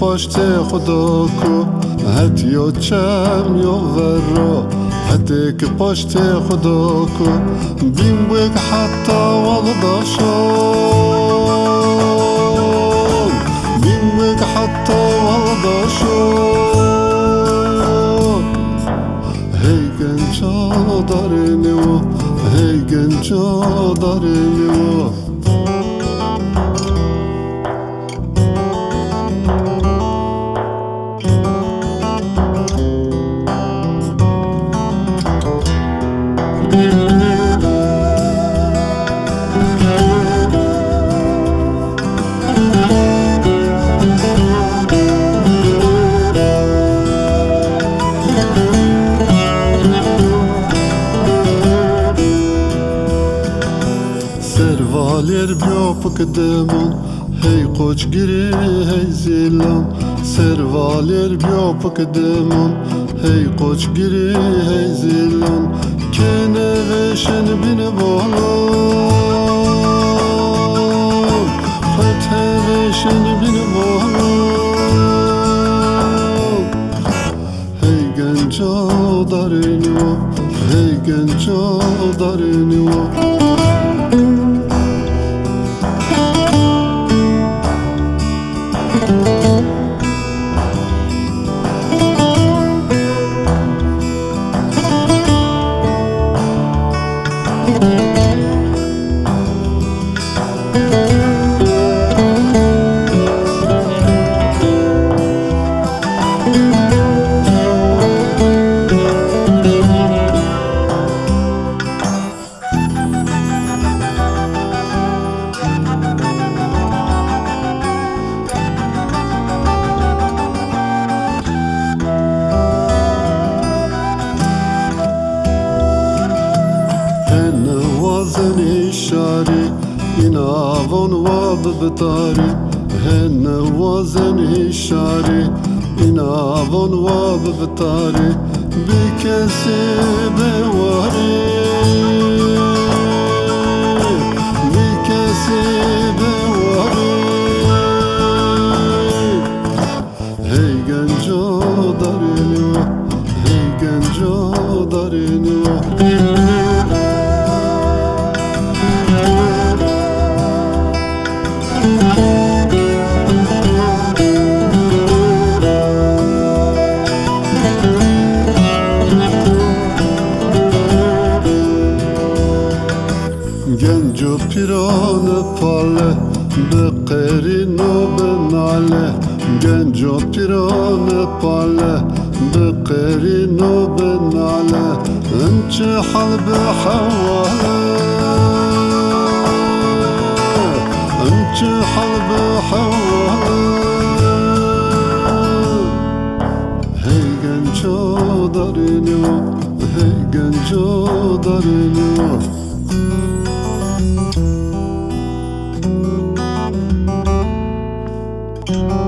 پشت خدا کو هتیو چم یو ورا هتی که پشت خدا کو بیم بگ حتی والداشون بیم بگ حتی والداشون هی گنجا دارنیو هی گنجا دارنیو Servaler biyopuk demon Hey koç giri hey zilan Servaler biyopuk demon Hey koç giri hey zilan Kene veşen bine boğlan Hete veşen bine boğlan Hey genco darinyo Hey genco darinyo شاری این آوان و ببتاری هن وزن شاری این آوان و ببتاری بی کسی بواری بی کسی بواری هی گنجا دارینو هی گنجا دارینو گنجو پیران پاله به قرین و به ناله گنجو پیران پاله به قرین و به ناله انچه حال به حواله انچه حال به حواله هی گنجو دارینو هی گنجو دارینو Thank you.